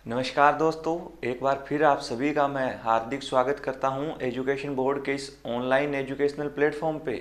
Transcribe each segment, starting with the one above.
नमस्कार दोस्तों, एक बार फिर आप सभी का मैं हार्दिक स्वागत करता हूं एजुकेशन बोर्ड के इस ऑनलाइन एजुकेशनल प्लेटफॉर्म पे,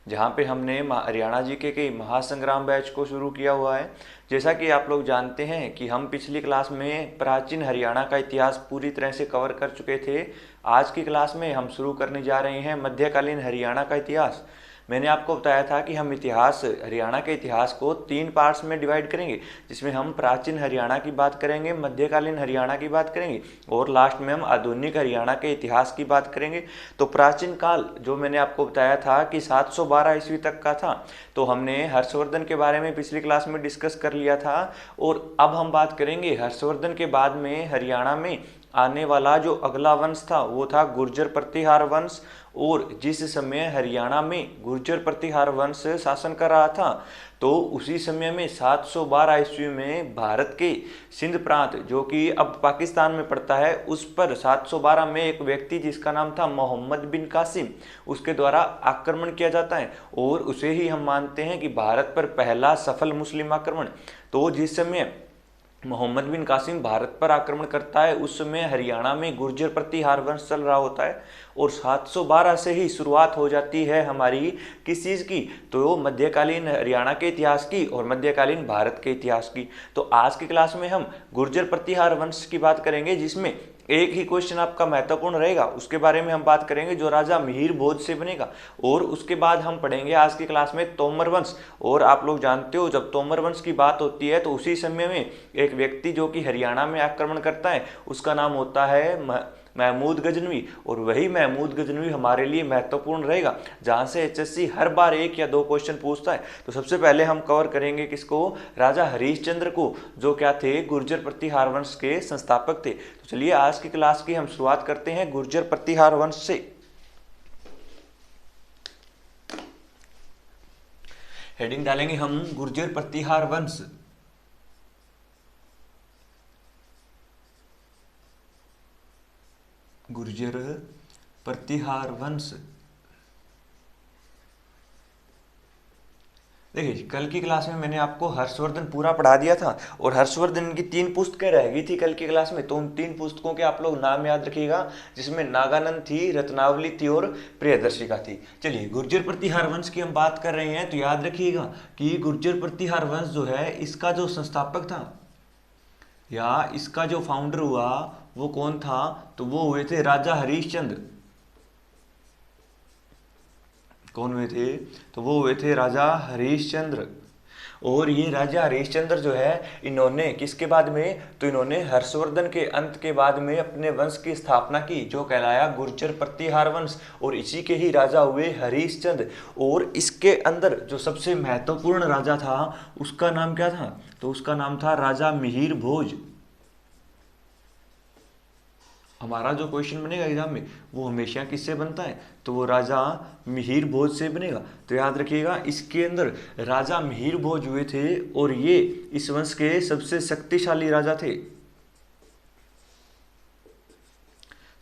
जहां पे हमने हरियाणा जीके के महासंग्राम बैच को शुरू किया हुआ है। जैसा कि आप लोग जानते हैं कि हम पिछली क्लास में प्राचीन हरियाणा का इतिहास पूरी तरह से कवर कर चुके थे। आज की क्लास में हम शुरू करने जा रहे हैं मध्यकालीन हरियाणा का इतिहास। मैंने आपको बताया था कि हम हरियाणा के इतिहास को 3 पार्ट्स में डिवाइड करेंगे, जिसमें हम प्राचीन हरियाणा की बात करेंगे, मध्यकालीन हरियाणा की बात करेंगे और लास्ट में हम आधुनिक हरियाणा के इतिहास की बात करेंगे। तो प्राचीन काल जो मैंने आपको बताया था कि 712 ईस्वी तक का था, तो हमने हर्षवर्धन के बारे में पिछली क्लास में डिस्कस कर लिया था। और अब हम बात करेंगे हर्षवर्धन के बाद में हरियाणा में आने वाला जो अगला वंश था वो था गुर्जर प्रतिहार वंश। और जिस समय हरियाणा में गुर्जर प्रतिहार वंश शासन कर रहा था, तो उसी समय में 712 ईस्वी में भारत के सिंध प्रांत जो कि अब पाकिस्तान में पड़ता है, उस पर 712 में एक व्यक्ति जिसका नाम था मोहम्मद बिन कासिम, उसके द्वारा आक्रमण किया जाता है। और उसे ही हम मानते हैं कि भारत पर पहला सफल मुस्लिम आक्रमण। तो जिस समय मोहम्मद बिन कासिम भारत पर आक्रमण करता है, उस समय हरियाणा में गुर्जर प्रतिहार वंश चल रहा होता है। और 712 से ही शुरुआत हो जाती है हमारी किस चीज़ की, तो मध्यकालीन हरियाणा के इतिहास की और मध्यकालीन भारत के इतिहास की। तो आज की क्लास में हम गुर्जर प्रतिहार वंश की बात करेंगे, जिसमें एक ही क्वेश्चन आपका महत्वपूर्ण रहेगा, उसके बारे में हम बात करेंगे जो राजा मिहिर भोज से बनेगा। और उसके बाद हम पढ़ेंगे आज की क्लास में तोमर वंश। और आप लोग जानते हो, जब तोमर वंश की बात होती है तो उसी समय में एक व्यक्ति जो कि हरियाणा में आक्रमण करता है, उसका नाम होता है महमूद गजनवी। और वही महमूद गजनवी हमारे लिए महत्वपूर्ण रहेगा, जहां से एचएससी हर बार 1 या 2 क्वेश्चन पूछता है। तो सबसे पहले हम कवर करेंगे किसको, राजा हरिश्चंद्र को, जो क्या थे, गुर्जर प्रतिहार वंश के संस्थापक थे। तो चलिए आज की क्लास की हम शुरुआत करते हैं गुर्जर प्रतिहार वंश से। हेडिंग डालेंगे हम गुर्जर प्रतिहार वंश। गुर्जर प्रतिहार वंश। देखिए, कल की क्लास में मैंने आपको हर्षवर्धन पूरा पढ़ा दिया था और हर्षवर्धन की 3 पुस्तकें रह गई थी कल की क्लास में। तो उन 3 पुस्तकों के आप लोग नाम याद रखिएगा, जिसमें नागानंद थी, रत्नावली थी और प्रियदर्शिका थी। चलिए, गुर्जर प्रतिहार वंश की हम बात कर रहे हैं, तो याद रखिएगा कि गुर्जर प्रतिहार वंश जो है, इसका जो संस्थापक था या इसका जो फाउंडर हुआ वो कौन था, तो वो हुए थे राजा हरिश्चंद्र। कौन हुए थे, तो वो हुए थे राजा हरिश्चंद्र। और ये राजा हरिश्चंद्र जो है, इन्होंने किसके बाद में, तो इन्होंने हर्षवर्धन के अंत के बाद में अपने वंश की स्थापना की, जो कहलाया गुर्जर प्रतिहार वंश। और इसी के ही राजा हुए हरिश्चंद्र। और इसके अंदर जो सबसे महत्वपूर्ण राजा था, उसका नाम क्या था, तो उसका नाम था राजा मिहिर भोज। हमारा जो क्वेश्चन बनेगा एग्जाम में, वो हमेशा किससे बनता है, तो वो राजा मिहिर भोज से बनेगा। तो याद रखिएगा, इसके अंदर राजा मिहिर भोज हुए थे और ये इस वंश के सबसे शक्तिशाली राजा थे।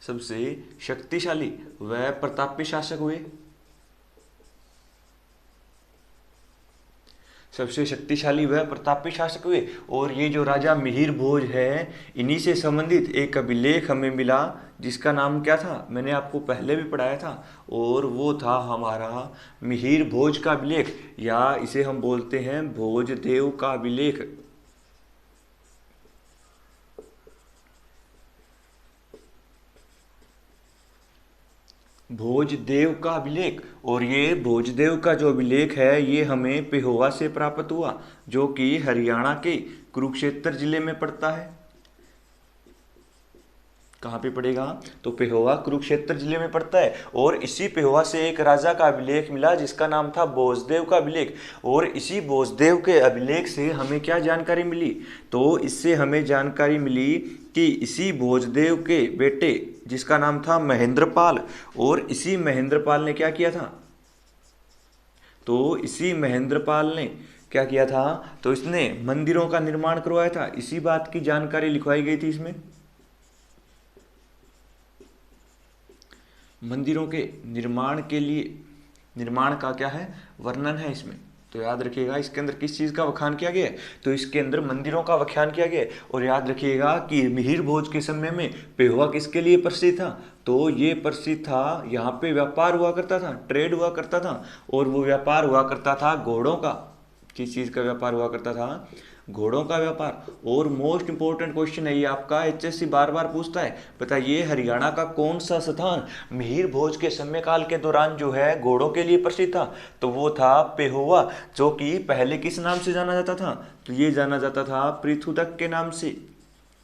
सबसे शक्तिशाली व प्रतापी शासक हुए। सबसे शक्तिशाली व प्रतापी शासक हुए। और ये जो राजा मिहिर भोज है, इन्हीं से संबंधित एक अभिलेख हमें मिला, जिसका नाम क्या था, मैंने आपको पहले भी पढ़ाया था, और वो था हमारा मिहिर भोज का अभिलेख, या इसे हम बोलते हैं भोजदेव का अभिलेख। भोजदेव का अभिलेख। और ये भोजदेव का जो अभिलेख है, ये हमें पेहोवा से प्राप्त हुआ, जो कि हरियाणा के कुरुक्षेत्र जिले में पड़ता है। कहाँ पे पड़ेगा, तो पेहोवा कुरुक्षेत्र जिले में पड़ता है। और इसी पेहोवा से एक राजा का अभिलेख मिला, जिसका नाम था भोजदेव का अभिलेख। और इसी भोजदेव के अभिलेख से हमें क्या जानकारी मिली, तो इससे हमें जानकारी मिली कि इसी भोजदेव के बेटे, जिसका नाम था महेंद्रपाल, और इसी महेंद्रपाल ने क्या किया था, तो इसी महेंद्रपाल ने क्या किया था, तो इसने मंदिरों का निर्माण करवाया था। इसी बात की जानकारी लिखवाई गई थी इसमें। मंदिरों के निर्माण के लिए, निर्माण का क्या है, वर्णन है इसमें। तो याद रखिएगा इसके अंदर किस चीज़ का व्याख्यान किया गया है, तो इसके अंदर मंदिरों का व्याख्यान किया गया है। और याद रखिएगा कि मिहिर भोज के समय में पेहुआ किसके लिए प्रसिद्ध था, तो ये प्रसिद्ध था, यहाँ पे व्यापार हुआ करता था, ट्रेड हुआ करता था, और वो व्यापार हुआ करता था घोड़ों का। किस चीज़ का व्यापार हुआ करता था, घोड़ों का व्यापार। और मोस्ट इंपॉर्टेंट क्वेश्चन है ये आपका, एचएससी बार बार पूछता है, बताइए हरियाणा का कौन सा स्थान मिहिर भोज के समय काल के दौरान जो है घोड़ों के लिए प्रसिद्ध था, तो वो था पेहोवा, जो कि पहले किस नाम से जाना जाता था, तो ये जाना जाता था पृथुदक के नाम से।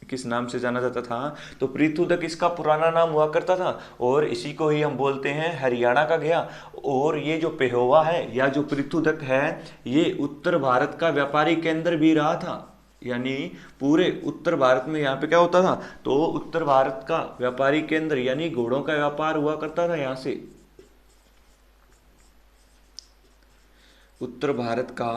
किस नाम से जाना जाता था, तो पृथुदक इसका पुराना नाम हुआ करता था, और इसी को ही हम बोलते हैं हरियाणा का गया। और ये जो पेहोवा है या जो पृथुदक है, ये उत्तर भारत का व्यापारी केंद्र भी रहा था। यानी पूरे उत्तर भारत में यहाँ पे क्या होता था, तो उत्तर भारत का व्यापारी केंद्र, यानी घोड़ों का व्यापार हुआ करता था यहाँ से। उत्तर भारत का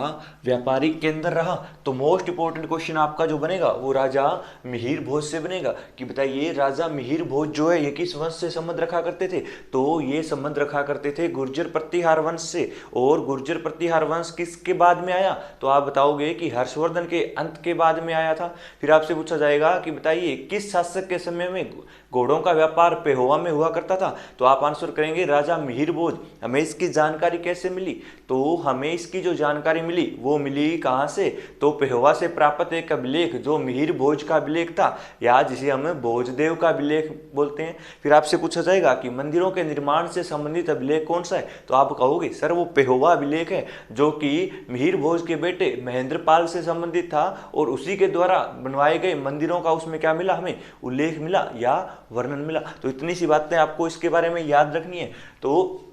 व्यापारिक केंद्र रहा। तो मोस्ट इंपॉर्टेंट क्वेश्चन आपका जो बनेगा वो राजा मिहिर भोज से बनेगा, कि बताइए राजा मिहिर भोज जो है ये किस वंश से संबंध रखा करते थे, तो ये संबंध रखा करते थे गुर्जर प्रतिहार वंश से। और गुर्जर प्रतिहार वंश किसके बाद में आया, तो आप बताओगे कि हर्षवर्धन के अंत के बाद में आया था। फिर आपसे पूछा जाएगा कि बताइए किस शासक के समय में घोड़ों का व्यापार पेहोवा में हुआ करता था, तो आप आंसर करेंगे राजा मिहिर भोज। हमें इसकी जानकारी कैसे मिली, तो हमें इसकी जो जानकारी मिली वो मिली कहाँ से, तो पेहोवा से प्राप्त एक अभिलेख जो मिहिर भोज का अभिलेख था, या जिसे हम भोजदेव का अभिलेख बोलते हैं। फिर आपसे पूछा जाएगा कि मंदिरों के निर्माण से संबंधित अभिलेख कौन सा है, तो आप कहोगे सर वो पेहोवा अभिलेख है, जो कि मिहिर भोज के बेटे महेंद्र पाल से संबंधित था, और उसी के द्वारा बनवाए गए मंदिरों का उसमें क्या मिला, हमें उल्लेख मिला या वर्णन मिला। तो इतनी सी बातें आपको इसके बारे में याद रखनी है। तो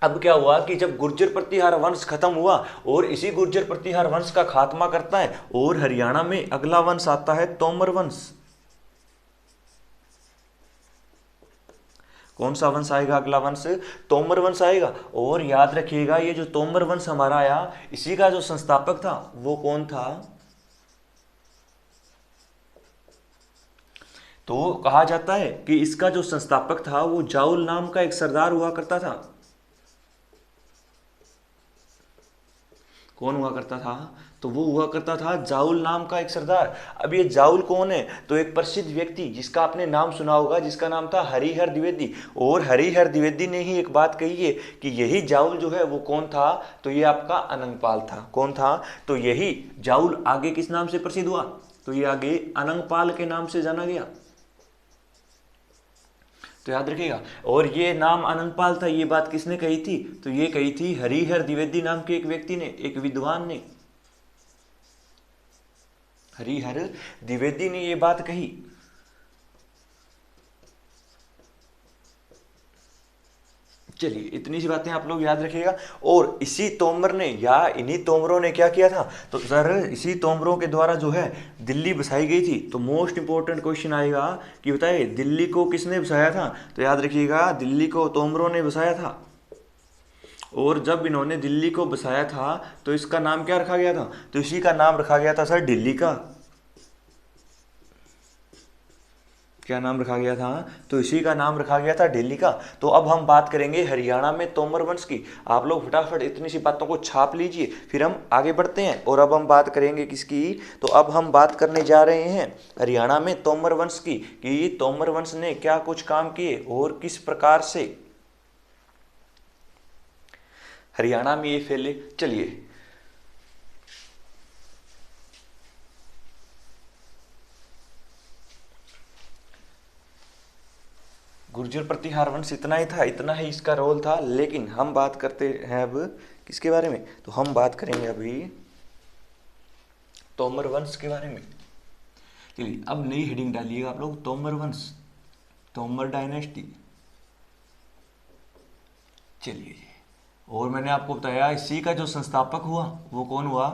अब क्या हुआ कि जब गुर्जर प्रतिहार वंश खत्म हुआ, और इसी गुर्जर प्रतिहार वंश का खात्मा करता है, और हरियाणा में अगला वंश आता है तोमर वंश। कौन सा वंश आएगा अगला वंश, तोमर वंश आएगा। और याद रखिएगा ये जो तोमर वंश हमारा आया, इसी का जो संस्थापक था वो कौन था, तो कहा जाता है कि इसका जो संस्थापक था वो जाउल नाम का एक सरदार हुआ करता था। कौन हुआ करता था, तो वो हुआ करता था जाउल नाम का एक सरदार। अब ये जाउल कौन है, तो एक प्रसिद्ध व्यक्ति जिसका आपने नाम सुना होगा, जिसका नाम था हरिहर द्विवेदी। और हरिहर द्विवेदी ने ही एक बात कही है कि यही जाउल जो है वो कौन था, तो ये आपका अनंगपाल था। कौन था, तो यही जाउल आगे किस नाम से प्रसिद्ध हुआ, तो ये आगे अनंगपाल के नाम से जाना गया। तो याद रखिएगा, और ये नाम अनंगपाल था, ये बात किसने कही थी, तो ये कही थी हरिहर द्विवेदी नाम के एक व्यक्ति ने, एक विद्वान ने। हरिहर द्विवेदी ने ये बात कही। चलिए इतनी सी बातें आप लोग याद रखिएगा। और इसी तोमर ने या इन्हीं तोमरों ने क्या किया था, तो सर इसी तोमरों के द्वारा जो है दिल्ली बसाई गई थी। तो मोस्ट इंपॉर्टेंट क्वेश्चन आएगा कि बताइए दिल्ली को किसने बसाया था, तो याद रखिएगा दिल्ली को तोमरों ने बसाया था। और जब इन्होंने दिल्ली को बसाया था तो इसका नाम क्या रखा गया था, तो इसी का नाम रखा गया था सर दिल्ली का। क्या नाम रखा गया था, तो इसी का नाम रखा गया था दिल्ली का। तो अब हम बात करेंगे हरियाणा में तोमर वंश की। आप लोग फटाफट इतनी सी बातों को छाप लीजिए, फिर हम आगे बढ़ते हैं। और अब हम बात करेंगे किसकी, तो अब हम बात करने जा रहे हैं हरियाणा में तोमर वंश की, कि तोमर वंश ने क्या कुछ काम किए और किस प्रकार से हरियाणा में ये फैले। चलिए गुर्जर प्रतिहार वंश इतना ही था, इतना ही इसका रोल था। लेकिन हम बात करते हैं अब किसके बारे में, तो हम बात करेंगे अभी तोमर वंश के बारे में। चलिए अब नई हेडिंग डालिएगा आप लोग, तोमर वंश, तोमर डायनेस्टी। चलिए, और मैंने आपको बताया इसी का जो संस्थापक हुआ वो कौन हुआ,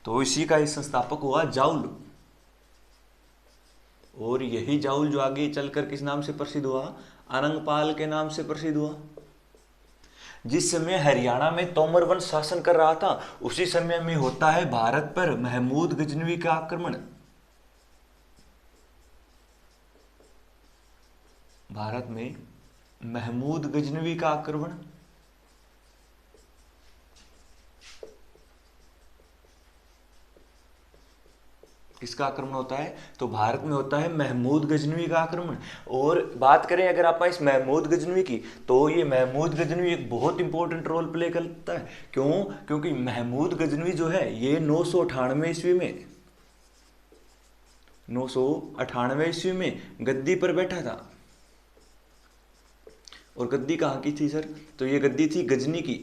तो इसी का ही संस्थापक हुआ जाउल। और यही जाउल जो आगे चलकर किस नाम से प्रसिद्ध हुआ, अनंगपाल के नाम से प्रसिद्ध हुआ। जिस समय हरियाणा में तोमर वंश शासन कर रहा था, उसी समय में होता है भारत पर महमूद गजनवी का आक्रमण। भारत में महमूद गजनवी का आक्रमण। किसका आक्रमण होता है? तो भारत में होता है महमूद गजनवी का आक्रमण। और बात करें अगर आप इस महमूद गजनवी की, तो ये महमूद गजनवी एक बहुत इंपॉर्टेंट रोल प्ले करता है। क्यों? क्योंकि महमूद गजनवी जो है ये 998 ईस्वी में 998 ईस्वी में गद्दी पर बैठा था। और गद्दी कहाँ की थी सर? तो ये गद्दी थी गजनी की।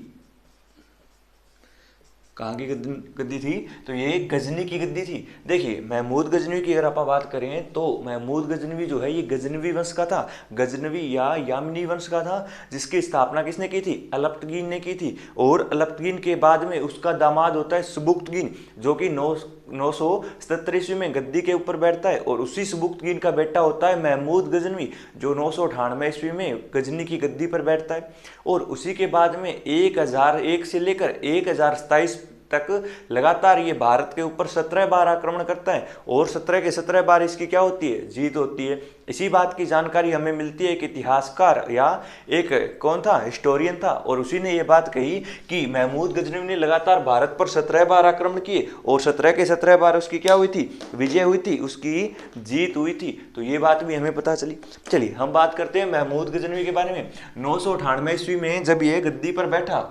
कहाँ की गद्दी थी? तो ये गजनी की गद्दी थी। देखिए महमूद गजनवी की अगर आप बात करें तो महमूद गजनवी जो है ये गजनवी वंश का था, गजनवी या यामिनी वंश का था, जिसकी स्थापना किसने की थी? अलप्तगीन ने की थी। और अलप्तगीन के बाद में उसका दामाद होता है सुबुक्तगीन, जो कि 977 ईस्वी में गद्दी के ऊपर बैठता है। और उसी सुबुक्तगीन का बेटा होता है महमूद गजनवी, जो 998 ईस्वी में गजनी की गद्दी पर बैठता है। और उसी के बाद में 1001 से लेकर 1027 तक लगातार ये भारत के ऊपर 17 बार आक्रमण करता है। और 17 के 17 बार इसकी क्या होती है? जीत होती है। इसी बात की जानकारी हमें मिलती है एक इतिहासकार या एक कौन था? हिस्टोरियन था। और उसी ने ये बात कही कि महमूद गजनवी ने लगातार भारत पर 17 बार आक्रमण किए और 17 के 17 बार उसकी क्या हुई थी? विजय हुई थी, उसकी जीत हुई थी। तो ये बात भी हमें पता चली। चलिए हम बात करते हैं महमूद गजनवी के बारे में। 998 ईस्वी में जब ये गद्दी पर बैठा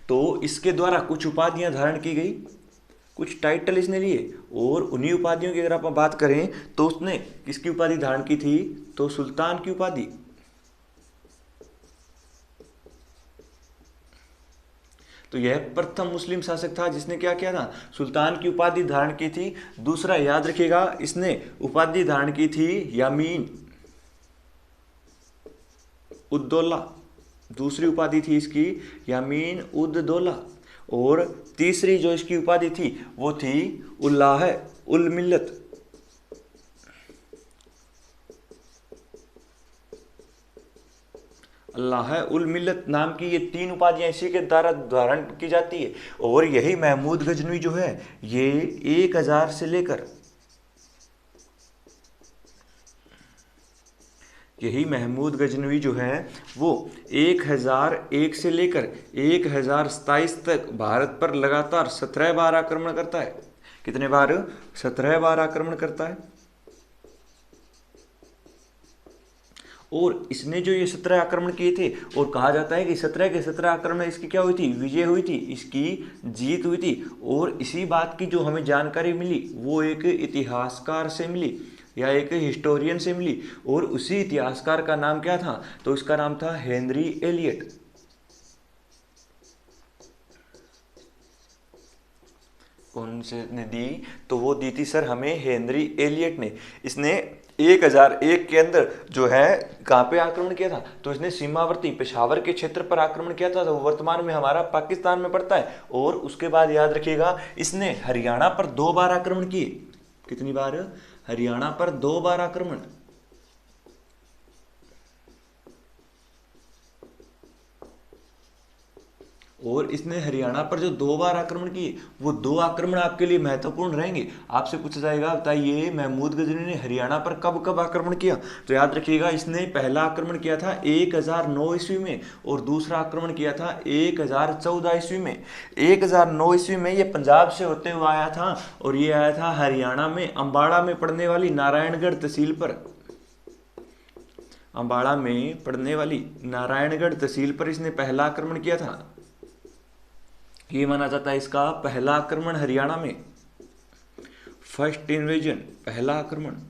तो इसके द्वारा कुछ उपाधियां धारण की गई, कुछ टाइटल इसने लिए। और उन्हीं उपाधियों की अगर आप बात करें तो उसने किसकी उपाधि धारण की थी? तो सुल्तान की उपाधि। तो यह प्रथम मुस्लिम शासक था जिसने क्या किया था? सुल्तान की उपाधि धारण की थी। दूसरा याद रखिएगा, इसने उपाधि धारण की थी यामीन उद्दौला। दूसरी उपाधि थी इसकी यामीन उद दौला। और तीसरी जो इसकी उपाधि थी वो थी उल्लाह उल मिल्लत। अल्लाह उल मिल्लत नाम की ये 3 उपाधियां इसी के द्वारा धारण की जाती है। और यही महमूद गजनवी जो है ये 1000 से लेकर यही महमूद गजनवी जो है वो 1001 से लेकर 1027 तक भारत पर लगातार 17 बार आक्रमण करता है। कितने बार? 17 बार आक्रमण करता है। और इसने जो ये 17 आक्रमण किए थे, और कहा जाता है कि 17 के 17 आक्रमण इसकी क्या हुई थी? विजय हुई थी, इसकी जीत हुई थी। और इसी बात की जो हमें जानकारी मिली वो एक इतिहासकार से मिली या एक हिस्टोरियन से मिली। और उसी इतिहासकार का नाम क्या था? तो इसका नाम था हेनरी एलियट। कौन से ने दी? तो वो दी थी सर हमें हेनरी एलियट ने। इसने 1001 के अंदर जो है कहाँ पे आक्रमण किया था? तो इसने सीमावर्ती पेशावर के क्षेत्र पर आक्रमण किया था, तो वर्तमान में हमारा पाकिस्तान में पड़ता है। और उसके बाद याद रखिएगा इसने हरियाणा पर 2 बार आक्रमण किए। कितनी बार? हरियाणा पर 2 बार आक्रमण। और इसने हरियाणा पर जो 2 बार आक्रमण किए वो 2 आक्रमण आपके लिए महत्वपूर्ण रहेंगे। आपसे पूछा जाएगा बताइए महमूद गजनवी ने हरियाणा पर कब कब आक्रमण किया? तो याद रखिएगा इसने पहला आक्रमण किया था 1009 ईस्वी में और दूसरा आक्रमण किया था 1014 ईस्वी में। 1009 ईस्वी में ये पंजाब से होते हुए आया था और ये आया था हरियाणा में अम्बाड़ा में पड़ने वाली नारायणगढ़ तहसील पर। अम्बाड़ा में पड़ने वाली नारायणगढ़ तहसील पर इसने पहला आक्रमण किया था। ये माना जाता है इसका पहला आक्रमण हरियाणा में, फर्स्ट इन्वेजन, पहला आक्रमण।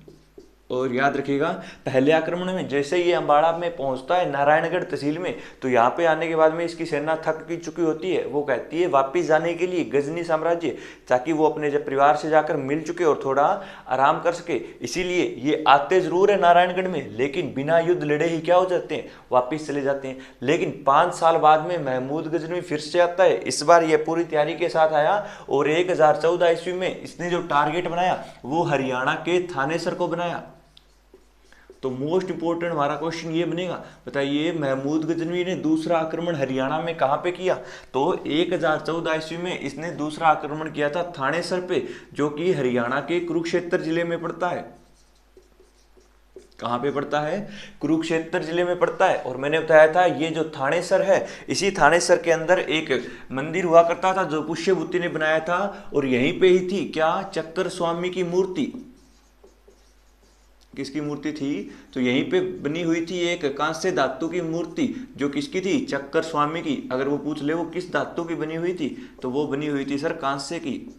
और याद रखिएगा पहले आक्रमण में जैसे ये अम्बाड़ा में पहुंचता है नारायणगढ़ तहसील में, तो यहाँ पे आने के बाद में इसकी सेना थक की चुकी होती है। वो कहती है वापिस जाने के लिए गजनी साम्राज्य, ताकि वो अपने जब परिवार से जाकर मिल चुके और थोड़ा आराम कर सके। इसीलिए ये आते जरूर है नारायणगढ़ में, लेकिन बिना युद्ध लड़े ही क्या हो जाते हैं? वापिस चले जाते हैं। लेकिन 5 साल बाद में महमूद गजनवी फिर से आता है। इस बार यह पूरी तैयारी के साथ आया और 1014 ईस्वी में इसने जो टारगेट बनाया वो हरियाणा के थानेसर को बनाया। तो मोस्ट इंपोर्टेंट हमारा क्वेश्चन ये बनेगा, बताइए महमूद गजनवी ने दूसरा आक्रमण हरियाणा में कहां पे किया? तो 1014 ईस्वी में इसने दूसरा आक्रमण किया था थानेसर पे, जो कि हरियाणा के कुरुक्षेत्र जिले में पड़ता है। कहाँ पे पड़ता है? कुरुक्षेत्र जिले में पड़ता है। और मैंने बताया था ये जो थानेसर है, इसी थानेसर के अंदर एक मंदिर हुआ करता था जो पुष्यभूति ने बनाया था, और यहीं पे ही थी क्या? चक्कर स्वामी की मूर्ति। किसकी मूर्ति थी? तो यहीं पे बनी हुई थी एक कांस्य धातु की मूर्ति, जो किसकी थी? चक्कर स्वामी की। अगर वो पूछ ले वो किस धातु की बनी हुई थी, तो वो बनी हुई थी सर कांस्य की।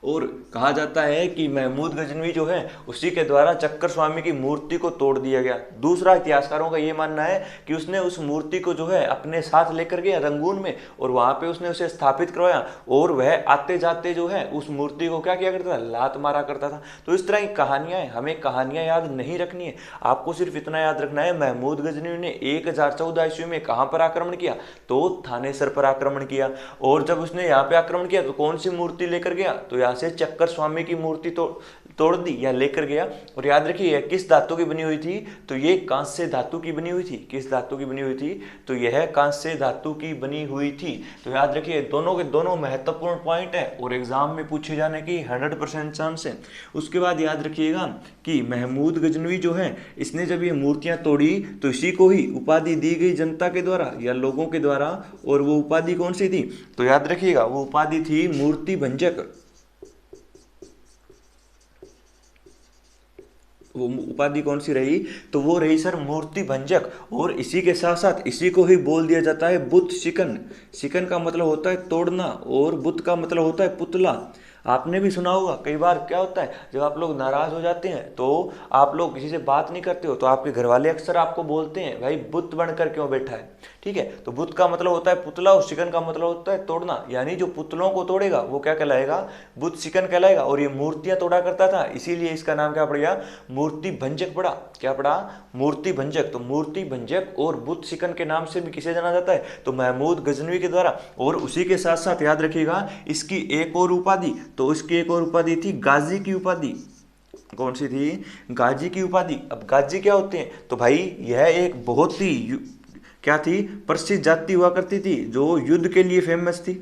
और कहा जाता है कि महमूद गजनवी जो है उसी के द्वारा चक्कर स्वामी की मूर्ति को तोड़ दिया गया। दूसरा इतिहासकारों का ये मानना है कि उसने उस मूर्ति को जो है अपने साथ लेकर गया रंगून में, और वहां पे उसने उसे स्थापित करवाया, और वह आते जाते जो है उस मूर्ति को क्या किया करता था? लात मारा करता था। तो इस तरह की कहानियां हैं, हमें कहानियां याद नहीं रखनी है, आपको सिर्फ इतना याद रखना है महमूद गजनवी ने 1014 ईस्वी में कहां पर आक्रमण किया? तो थानेसर पर आक्रमण किया। और जब उसने यहाँ पे आक्रमण किया तो कौन सी मूर्ति लेकर गया? तो यहाँ से चक्कर स्वामी की मूर्ति तोड़ दी या लेकर गया। और याद रखिए किस धातु की बनी हुई थी? तो ये कांस्य धातु की बनी हुई थी। किस धातु की बनी हुई थी? तो यह कांस्य धातु की बनी हुई थी। तो याद रखिए दोनों के दोनों महत्वपूर्ण पॉइंट है और एग्जाम में पूछे जाने की 100% चांस है। उसके बाद याद रखिएगा कि महमूद गजनवी जो है इसने जब ये मूर्तियां तोड़ी तो इसी को ही उपाधि दी गई जनता के द्वारा या लोगों के द्वारा। और वो उपाधि कौन सी थी? तो याद रखिएगा वो उपाधि थी मूर्ति भंजक। वो उपाधि कौन सी रही? तो वो रही सर मूर्ति भंजक। और इसी के साथ साथ इसी को ही बोल दिया जाता है बुत शिकन। शिकन का मतलब होता है तोड़ना, और बुत का मतलब होता है पुतला। आपने भी सुना होगा कई बार क्या होता है जब आप लोग नाराज हो जाते हैं तो आप लोग किसी से बात नहीं करते हो, तो आपके घर वाले अक्सर आपको बोलते हैं भाई बुत बनकर क्यों बैठा है। ठीक है, तो बुत का मतलब होता है पुतला और शिकन का मतलब होता है तोड़ना, यानी जो पुतलों को तोड़ेगा वो क्या कहलाएगा? बुत शिकन कहलाएगा। और ये मूर्तियां तोड़ा करता था, इसीलिए इसका नाम क्या पड़ गया? मूर्ति भंजक पड़ा। क्या पड़ा? मूर्ति भंजक। तो मूर्ति भंजक और बुत शिकन के नाम से भी किसे जाना जाता है? तो महमूद गजनवी के द्वारा। और उसी के साथ साथ याद रखिएगा इसकी एक और उपाधि, तो उसकी एक और उपाधि थी गाजी की उपाधि। कौन सी थी? गाजी की उपाधि। अब गाजी क्या होते हैं? तो भाई यह एक बहुत ही क्या थी? प्रसिद्ध जाति हुआ करती थी जो युद्ध के लिए फेमस थी।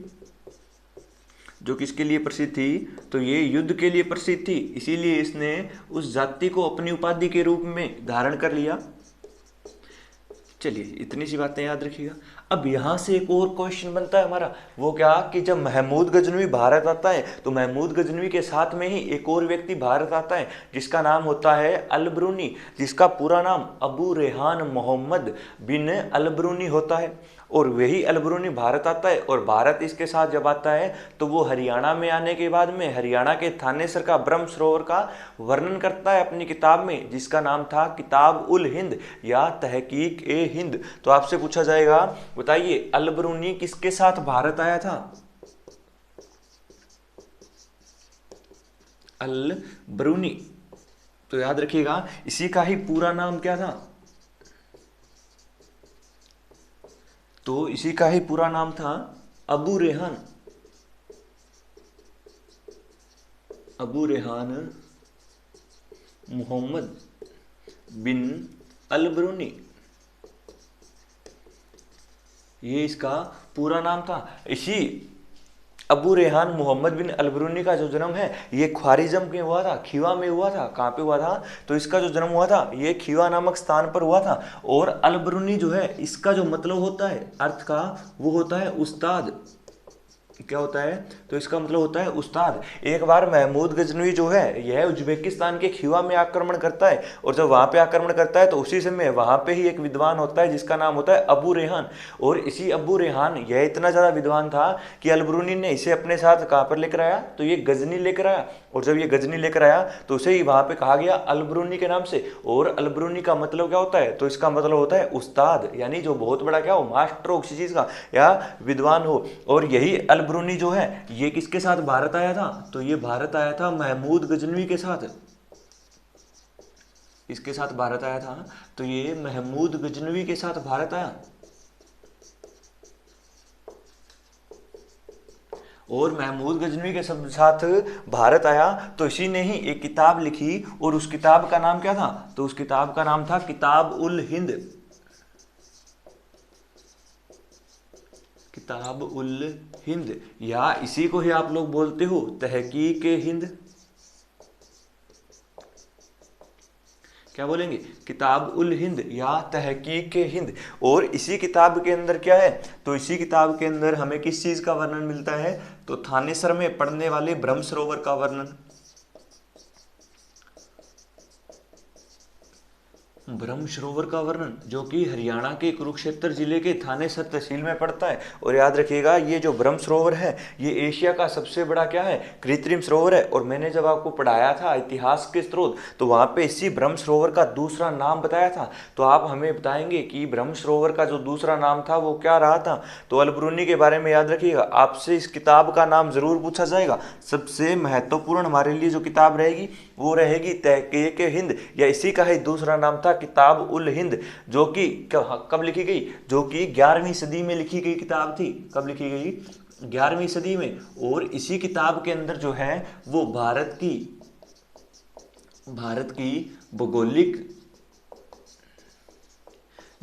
जो किसके लिए प्रसिद्ध थी? तो ये युद्ध के लिए प्रसिद्ध थी, इसीलिए इसने उस जाति को अपनी उपाधि के रूप में धारण कर लिया। चलिए इतनी सी बातें याद रखिएगा। अब यहाँ से एक और क्वेश्चन बनता है हमारा, वो क्या कि जब महमूद गजनवी भारत आता है तो महमूद गजनवी के साथ में ही एक और व्यक्ति भारत आता है जिसका नाम होता है अल-बरूनी, जिसका पूरा नाम अबू रेहान मोहम्मद बिन अल-बरूनी होता है। और वही अल-बरूनी भारत आता है, और भारत इसके साथ जब आता है तो वो हरियाणा में आने के बाद में हरियाणा के थानेसर का ब्रह्म सरोवर का वर्णन करता है अपनी किताब में, जिसका नाम था किताब उल हिंद या तहकीक ए हिंद। तो आपसे पूछा जाएगा बताइए अल-बरूनी किसके साथ भारत आया था? अल-बरूनी। तो याद रखिएगा इसी का ही पूरा नाम क्या था? तो इसी का ही पूरा नाम था अबू रेहान। अबू रेहान मोहम्मद बिन अल-बरूनी, ये इसका पूरा नाम था। इसी अबू रेहान मोहम्मद बिन अल-बरूनी का जो जन्म है ये ख्वारिज़म में हुआ था, खीवा में हुआ था। कहाँ पे हुआ था? तो इसका जो जन्म हुआ था ये खीवा नामक स्थान पर हुआ था। और अल-बरूनी जो है इसका जो मतलब होता है अर्थ का, वो होता है उस्ताद। क्या होता है? तो इसका मतलब होता है उस्ताद। एक बार महमूद गजनवी जो है यह उज्बेकिस्तान के खीवा में आक्रमण करता है, और जब वहां पे आक्रमण करता है तो उसी समय वहां पे ही एक विद्वान होता है जिसका नाम होता है अबू रेहान। और इसी अबू रेहान यह इतना ज्यादा विद्वान था कि अल-बरूनी ने इसे अपने साथ कहां पर लेकर आया? तो ये गजनी लेकर आया। और जब ये गजनी लेकर आया तो उसे ही वहां पे कहा गया अल-बरूनी के नाम से। और अल-बरूनी का मतलब क्या होता है? तो इसका मतलब होता है उस्ताद, यानी जो बहुत बड़ा क्या हो, मास्टर हो किसी चीज का या विद्वान हो। और यही अल-बरूनी जो है ये किसके साथ भारत आया था? तो ये भारत आया था महमूद गजनवी के साथ। इसके साथ भारत आया था, तो ये महमूद गजनवी के साथ भारत आया। और महमूद गजनवी के साथ भारत आया तो इसी ने ही एक किताब लिखी, और उस किताब का नाम क्या था? तो उस किताब का नाम था किताब उल हिंद। किताब उल हिंद, या इसी को ही आप लोग बोलते हो तहकीक हिंद। क्या बोलेंगे, किताब उल हिंद या तहकीक हिंद। और इसी किताब के अंदर क्या है, तो इसी किताब के अंदर हमें किस चीज का वर्णन मिलता है, तो थानेसर में पड़ने वाले ब्रह्म सरोवर का वर्णन। ब्रह्म सरोवर का वर्णन, जो कि हरियाणा के कुरुक्षेत्र जिले के थानेसर तहसील में पड़ता है। और याद रखिएगा, ये जो ब्रह्म सरोवर है ये एशिया का सबसे बड़ा क्या है, कृत्रिम सरोवर है। और मैंने जब आपको पढ़ाया था इतिहास के स्रोत, तो वहां पे इसी ब्रह्म सरोवर का दूसरा नाम बताया था। तो आप हमें बताएंगे कि ब्रह्म सरोवर का जो दूसरा नाम था वो क्या रहा था। तो अलबरूनी के बारे में याद रखिएगा, आपसे इस किताब का नाम जरूर पूछा जाएगा। सबसे महत्वपूर्ण हमारे लिए जो किताब रहेगी वो रहेगी तहकीक हिंद, या इसी का ही दूसरा नाम था किताब उल हिंद, जो कि कब लिखी गई, जो कि 11वीं सदी में लिखी गई किताब थी। कब लिखी गई, 11वीं सदी में। और इसी किताब के अंदर जो है वो भारत की भौगोलिक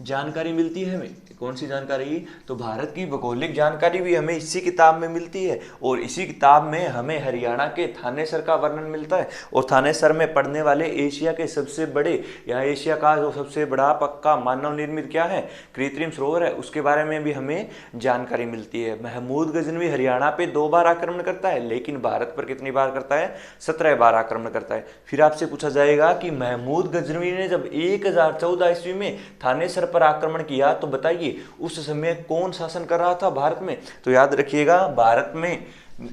जानकारी मिलती है हमें। कौन सी जानकारी, तो भारत की भौगोलिक जानकारी भी हमें इसी किताब में मिलती है। और इसी किताब में हमें हरियाणा के थानेसर का वर्णन मिलता है। और थानेसर में पड़ने वाले एशिया के सबसे बड़े, या एशिया का जो सबसे बड़ा पक्का मानव निर्मित क्या है, कृत्रिम सरोवर है, उसके बारे में भी हमें जानकारी मिलती है। महमूद गजनवी हरियाणा पे 2 बार आक्रमण करता है, लेकिन भारत पर कितनी बार करता है, 17 बार आक्रमण करता है। फिर आपसे पूछा जाएगा कि महमूद गजनवी ने जब 1014 ईस्वी में थानेसर पर आक्रमण किया, तो बताइए उस समय कौन शासन कर रहा था भारत में। तो याद रखिएगा, भारत में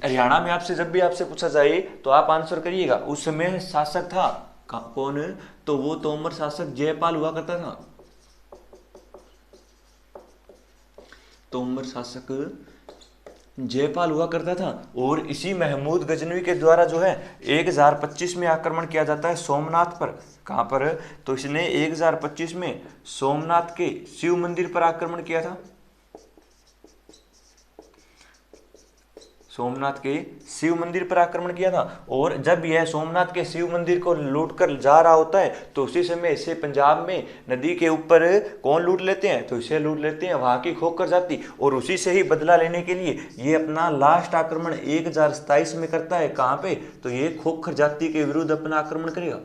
हरियाणा में आपसे जब भी आपसे पूछा जाए तो आप आंसर करिएगा। उस समय शासक था कौन, तो वो तोमर शासक जयपाल हुआ करता था। तोमर शासक जयपाल हुआ करता था। और इसी महमूद गजनवी के द्वारा जो है 1025 में आक्रमण किया जाता है सोमनाथ पर। कहां पर, तो इसने 1025 में सोमनाथ के शिव मंदिर पर आक्रमण किया था। सोमनाथ के शिव मंदिर पर आक्रमण किया था। और जब यह सोमनाथ के शिव मंदिर को लूट कर जा रहा होता है, तो उसी समय इसे पंजाब में नदी के ऊपर कौन लूट लेते हैं, तो इसे लूट लेते हैं वहां की खोखर जाति। और उसी से ही बदला लेने के लिए ये अपना लास्ट आक्रमण 1027 में करता है। कहां पे, तो ये खोखर जाति के विरुद्ध अपना आक्रमण करेगा।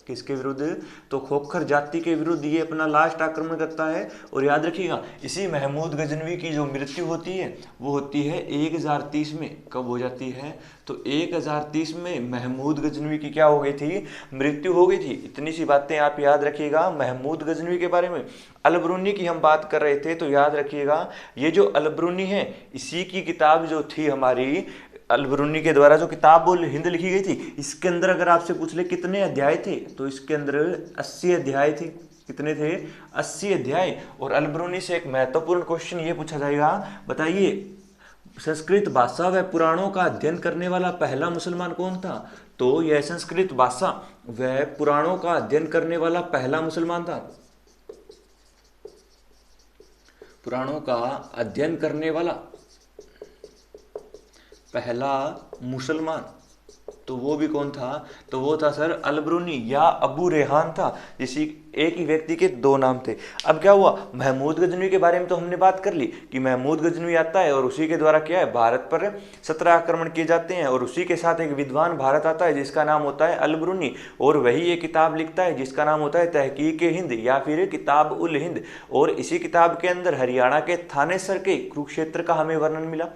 किसके विरुद्ध, तो खोखर जाति के विरुद्ध ये अपना लास्ट आक्रमण करता है। और याद रखिएगा, इसी महमूद गजनवी की जो मृत्यु होती है वो होती है 1030 में। कब हो जाती है, तो 1030 में महमूद गजनवी की क्या हो गई थी, मृत्यु हो गई थी। इतनी सी बातें आप याद रखिएगा महमूद गजनवी के बारे में। अलबरूनी की हम बात कर रहे थे, तो याद रखिएगा ये जो अलबरूनी है, इसी की किताब जो थी हमारी अलबरूनी के द्वारा जो किताब उल हिंद लिखी गई थी, इसके अंदर अगर आपसे पूछ ले कितने अध्याय थे, तो इसके अंदर 80 अध्याय थे। कितने थे, 80 अध्याय। और अलबरूनी से एक महत्वपूर्ण क्वेश्चन ये पूछा जाएगा, बताइए संस्कृत भाषा व पुराणों का अध्ययन करने वाला पहला मुसलमान कौन था। तो यह संस्कृत भाषा व पुराणों का अध्ययन करने वाला पहला मुसलमान था। पुराणों का अध्ययन करने वाला पहला मुसलमान, तो वो भी कौन था, तो वो था सर अलबरूनी या अबू रेहान था। जिसी एक ही व्यक्ति के 2 नाम थे। अब क्या हुआ, महमूद गजनवी के बारे में तो हमने बात कर ली कि महमूद गजनवी आता है और उसी के द्वारा क्या है, भारत पर 17 आक्रमण किए जाते हैं। और उसी के साथ एक विद्वान भारत आता है जिसका नाम होता है अलबरूनी, और वही ये किताब लिखता है जिसका नाम होता है तहकीक हिंद या फिर किताब उल हिंद। और इसी किताब के अंदर हरियाणा के थानेसर के कुरुक्षेत्र का हमें वर्णन मिला।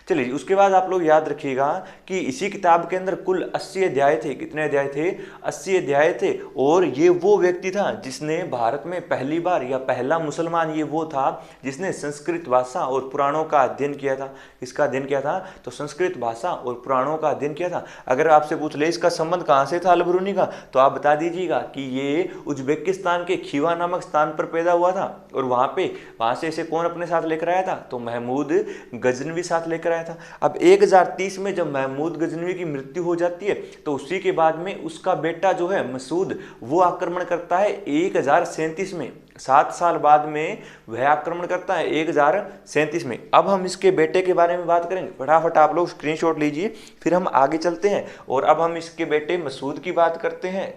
चलिए उसके बाद आप लोग याद रखिएगा कि इसी किताब के अंदर कुल 80 अध्याय थे। कितने अध्याय थे, 80 अध्याय थे। और ये वो व्यक्ति था जिसने भारत में पहली बार, या पहला मुसलमान ये वो था जिसने संस्कृत भाषा और पुराणों का अध्ययन किया था। किसका अध्ययन किया था, तो संस्कृत भाषा और पुराणों का अध्ययन किया था। अगर आपसे पूछ ले इसका संबंध कहाँ से था अलबरूनी का, तो आप बता दीजिएगा कि ये उज्बेकिस्तान के खीवा नामक स्थान पर पैदा हुआ था। और वहां से इसे कौन अपने साथ लेकर आया था, तो महमूद गजनवी साथ लेकर आया था। अब 1030 में जब महमूद गजनवी की मृत्यु हो जाती है, तो उसी के बाद में उसका बेटा जो है मसूद, वो आक्रमण करता है 1037 में। 7 साल बाद में वह आक्रमण करता है 1037 में। अब हम इसके बेटे के बारे में बात करेंगे। फटाफट आप लोग स्क्रीनशॉट लीजिए, फिर हम आगे चलते हैं। और अब हम इसके बेटे मसूद की बात करते हैं।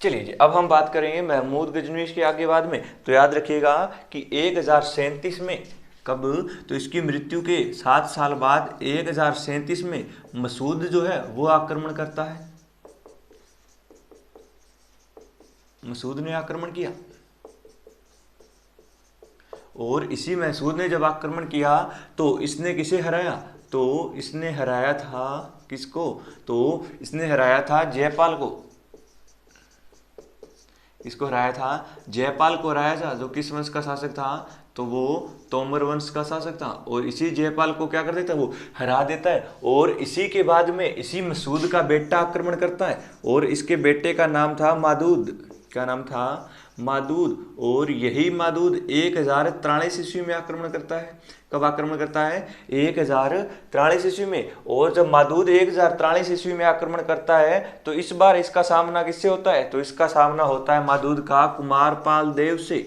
चलिए जी, अब हम बात करेंगे महमूद गजनवी के आगे बाद में। तो याद रखिएगा कि 1037 में, कब, तो इसकी मृत्यु के 7 साल बाद 1037 में मसूद जो है वो आक्रमण करता है। मसूद ने आक्रमण किया, और इसी मसूद ने जब आक्रमण किया तो इसने किसे हराया? तो इसने हराया था किसको? तो इसने हराया था जयपाल को। इसको हराया था, जयपाल को हराया था, जो किस वंश का शासक था? तो वो तोमर वंश का शासक था। और इसी जयपाल को क्या कर देता है? वो हरा देता है। और इसी के बाद में इसी मसूद का बेटा आक्रमण करता है, और इसके बेटे का नाम था मादूद। क्या नाम था? मादूद। और यही मादूद 1043 ईस्वी में आक्रमण करता है। कब आक्रमण करता है? 1043 ईस्वी में। और जब मादूद 1043 ईस्वी में आक्रमण करता है तो इस बार इसका सामना किससे होता है? तो इसका सामना होता है मादूद का कुमारपाल देव से।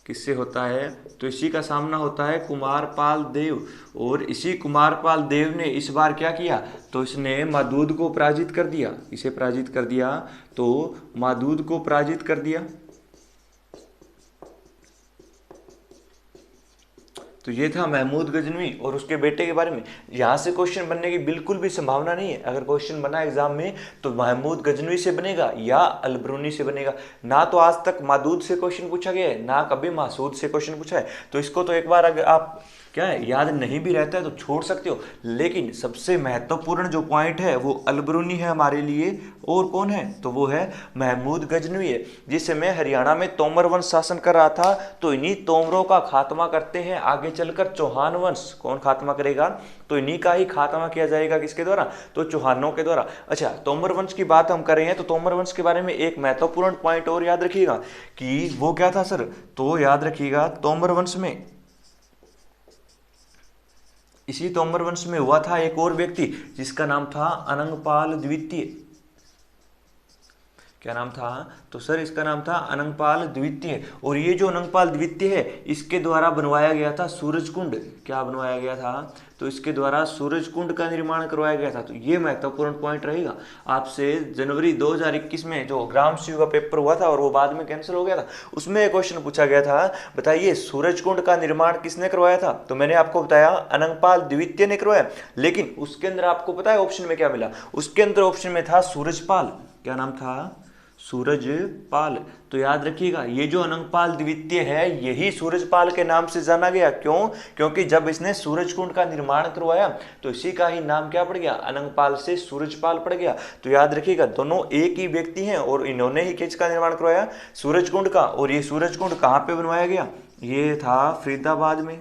किससे होता है? तो इसी का सामना होता है कुमारपाल देव। और इसी कुमारपाल देव ने इस बार क्या किया? तो इसने मादूद को पराजित कर दिया। इसे पराजित कर दिया, तो मादूद को पराजित कर दिया। तो ये था महमूद गजनवी और उसके बेटे के बारे में। यहाँ से क्वेश्चन बनने की बिल्कुल भी संभावना नहीं है। अगर क्वेश्चन बना एग्जाम में तो महमूद गजनवी से बनेगा या अलबरूनी से बनेगा। ना तो आज तक मादूद से क्वेश्चन पूछा गया है, ना कभी मासूद से क्वेश्चन पूछा है। तो इसको तो एक बार अगर आप क्या है याद नहीं भी रहता है तो छोड़ सकते हो, लेकिन सबसे महत्वपूर्ण जो पॉइंट है वो अलबरूनी है हमारे लिए। और कौन है? तो वो है महमूद गजनवी है। जिस समय हरियाणा में तोमर वंश शासन कर रहा था तो इन्हीं तोमरों का खात्मा करते हैं आगे चलकर चौहान वंश। कौन खात्मा करेगा? तो इन्हीं का ही खात्मा किया जाएगा। किसके द्वारा? तो चौहानों के द्वारा। अच्छा, तोमर वंश की बात हम कर रहे हैं तो तोमर वंश के बारे में एक महत्वपूर्ण पॉइंट और याद रखिएगा कि वो क्या था सर? तो याद रखिएगा तोमर वंश में, इसी तोमर वंश में हुआ था एक और व्यक्ति जिसका नाम था अनंगपाल द्वितीय। क्या नाम था? तो सर इसका नाम था अनंगपाल द्वितीय। और ये जो अनंगपाल द्वितीय है इसके द्वारा बनवाया गया था सूरजकुंड। क्या बनवाया गया था? तो इसके द्वारा सूरजकुंड का निर्माण करवाया गया था। तो ये महत्वपूर्ण पॉइंट रहेगा। आपसे जनवरी 2021 में जो ग्राम सीयू का पेपर हुआ था और वो बाद में कैंसिल हो गया था, उसमें क्वेश्चन पूछा गया था, बताइए सूरजकुंड का निर्माण किसने करवाया था? तो मैंने आपको बताया अनंगपाल द्वितीय ने करवाया। लेकिन उसके अंदर आपको पता है ऑप्शन में क्या मिला? उसके अंदर ऑप्शन में था सूरजपाल। क्या नाम था? सूरजपाल। तो याद रखिएगा ये जो अनंगपाल द्वितीय है यही सूरजपाल के नाम से जाना गया। क्यों? क्योंकि जब इसने सूरजकुंड का निर्माण करवाया तो इसी का ही नाम क्या पड़ गया? अनंगपाल से सूरजपाल पड़ गया। तो याद रखिएगा दोनों एक ही व्यक्ति हैं और इन्होंने ही किसका निर्माण करवाया? सूरजकुंड का। और ये सूरजकुंड कहाँ पे बनवाया गया? ये था फरीदाबाद में।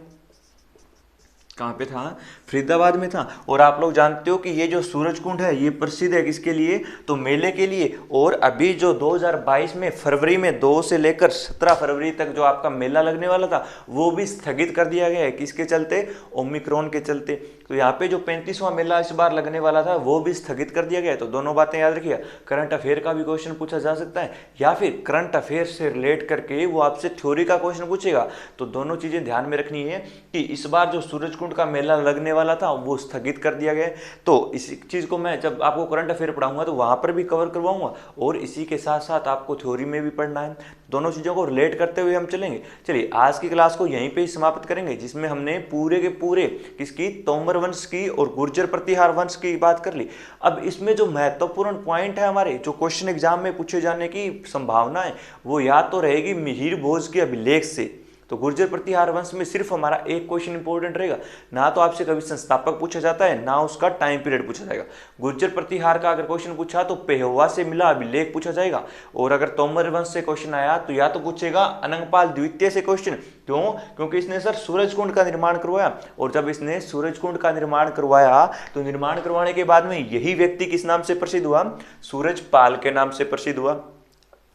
कहाँ पे था? फरीदाबाद में था। और आप लोग जानते हो कि ये जो सूरजकुंड है ये प्रसिद्ध है किसके लिए? तो मेले के लिए। और अभी जो 2022 में फरवरी में 2 से लेकर 17 फरवरी तक जो आपका मेला लगने वाला था वो भी स्थगित कर दिया गया है। किसके चलते? ओमिक्रॉन के चलते। तो यहाँ पे जो 35वां मेला इस बार लगने वाला था वो भी स्थगित कर दिया गया है। तो दोनों बातें याद रखिए। करंट अफेयर का भी क्वेश्चन पूछा जा सकता है या फिर करंट अफेयर से रिलेट करके वो आपसे थ्योरी का क्वेश्चन पूछेगा। तो दोनों चीजें ध्यान में रखनी है कि इस बार जो सूरजकुंड का मेला लगने वाला था वो स्थगित कर दिया गया। तो इसी चीज को मैं जब आपको करंट अफेयर पढ़ाऊंगा तो वहां पर भी कवर करवाऊंगा और इसी के साथ साथ आपको थ्योरी में भी पढ़ना है। दोनों चीजों को रिलेट करते हुए हम चलेंगे। चलिए आज की क्लास को यहीं पे ही समाप्त करेंगे जिसमें हमने पूरे के पूरे किसकी? तोमर वंश की और गुर्जर प्रतिहार वंश की बात कर ली। अब इसमें जो महत्वपूर्ण पॉइंट है हमारे जो क्वेश्चन एग्जाम में पूछे जाने की संभावना है वो या तो रहेगी मिहिर भोज के अभिलेख से। तो गुर्जर प्रतिहार वंश में सिर्फ हमारा एक क्वेश्चन इंपॉर्टेंट रहेगा। ना तो आपसे कभी संस्थापक पूछा जाता है ना उसका टाइम पीरियड पूछा जाएगा। गुर्जर प्रतिहार का अगर क्वेश्चन पूछा तो पेहवा से मिला अभिलेख पूछा जाएगा। और अगर तोमर वंश से क्वेश्चन आया तो या तो पूछेगा अनंगपाल द्वितीय से क्वेश्चन। क्यों? क्योंकि इसने सर सूरजकुंड का निर्माण करवाया। और जब इसने सूरजकुंड का निर्माण करवाया तो निर्माण करवाने के बाद में यही व्यक्ति किस नाम से प्रसिद्ध हुआ? सूरजपाल के नाम से प्रसिद्ध हुआ।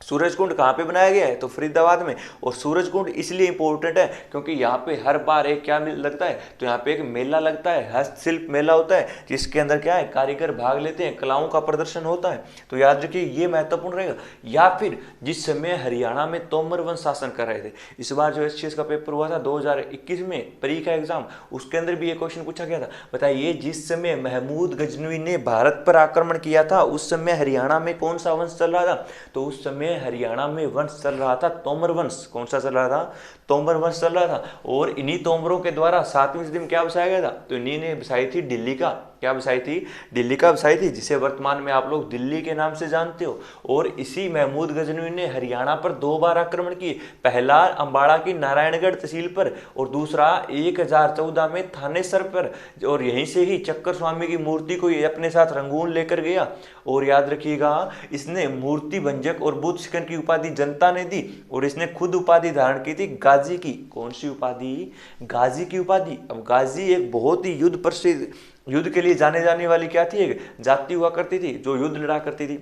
सूरजकुंड कहाँ पे बनाया गया है? तो फरीदाबाद में। और सूरजकुंड इसलिए इंपॉर्टेंट है क्योंकि यहाँ पे हर बार एक क्या लगता है, तो यहाँ पे एक मेला लगता है, हस्तशिल्प मेला होता है, जिसके अंदर क्या है, कारीगर भाग लेते हैं, कलाओं का प्रदर्शन होता है। तो याद रखिए ये महत्वपूर्ण रहेगा। या फिर जिस समय हरियाणा में तोमर वंश शासन कर रहे थे, इस बार जो एससीएस का पेपर हुआ था 2021 में प्री का एग्जाम, उसके अंदर भी ये क्वेश्चन पूछा गया था। बताइए जिस समय महमूद गजनवी ने भारत पर आक्रमण किया था उस समय हरियाणा में कौन सा वंश चल रहा था? तो उस समय हरियाणा में वंश चल रहा था तोमर वंश। कौन सा चल रहा था? तोमर वंश चल रहा था। और इन्हीं तोमरों के द्वारा 7वीं सदी में क्या बसाया गया था? तो इन्हीं ने बसाई थी दिल्ली का, क्या बसाई थी? दिल्ली का बसाई थी, जिसे वर्तमान में आप लोग दिल्ली के नाम से जानते हो। और इसी महमूद गजनवी ने हरियाणा पर 2 बार आक्रमण किए, पहला अंबाड़ा की नारायणगढ़ तहसील पर और दूसरा 1014 में थानेसर पर। और यहीं से ही चक्कर स्वामी की मूर्ति को ये अपने साथ रंगून लेकर गया। और याद रखिएगा इसने मूर्ति भंजक और बुद्ध शिकन की उपाधि जनता ने दी, और इसने खुद उपाधि धारण की थी गाजी की। कौन सी उपाधि? गाजी की उपाधि। अब गाजी एक बहुत ही युद्ध प्रसिद्ध, युद्ध के लिए जाने जाने वाली क्या थी, एक जाति हुआ करती थी जो युद्ध लड़ा करती थी।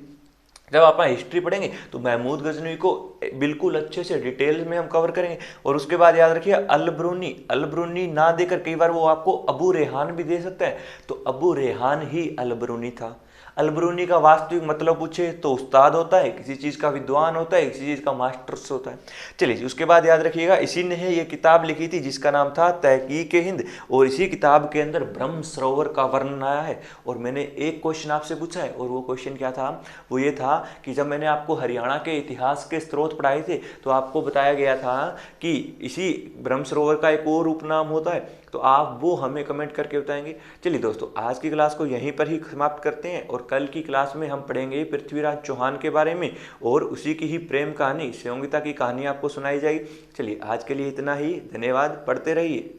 जब आप हिस्ट्री पढ़ेंगे तो महमूद गजनवी को बिल्कुल अच्छे से डिटेल में हम कवर करेंगे। और उसके बाद याद रखिए अल बरूनी ना देकर कई बार वो आपको अबू रेहान भी दे सकता है, तो अबू रेहान ही अल बरूनी था। अल बरूनी का वास्तविक मतलब पूछे तो उस्ताद होता है, किसी चीज़ का विद्वान होता है, किसी चीज़ का मास्टर्स होता है। चलिए उसके बाद याद रखिएगा इसी ने ये किताब लिखी थी जिसका नाम था तहकीक-ए-हिंद, और इसी किताब के अंदर ब्रह्म सरोवर का वर्णन आया है। और मैंने एक क्वेश्चन आपसे पूछा है, और वो क्वेश्चन क्या था? वो ये था कि जब मैंने आपको हरियाणा के इतिहास के स्रोत पढ़ाए थे तो आपको बताया गया था कि इसी ब्रह्म सरोवर का एक और उपनाम होता है, तो आप वो हमें कमेंट करके बताएंगे। चलिए दोस्तों आज की क्लास को यहीं पर ही समाप्त करते हैं, और कल की क्लास में हम पढ़ेंगे पृथ्वीराज चौहान के बारे में, और उसी की ही प्रेम कहानी संयोगिता की कहानी आपको सुनाई जाएगी। चलिए आज के लिए इतना ही, धन्यवाद, पढ़ते रहिए।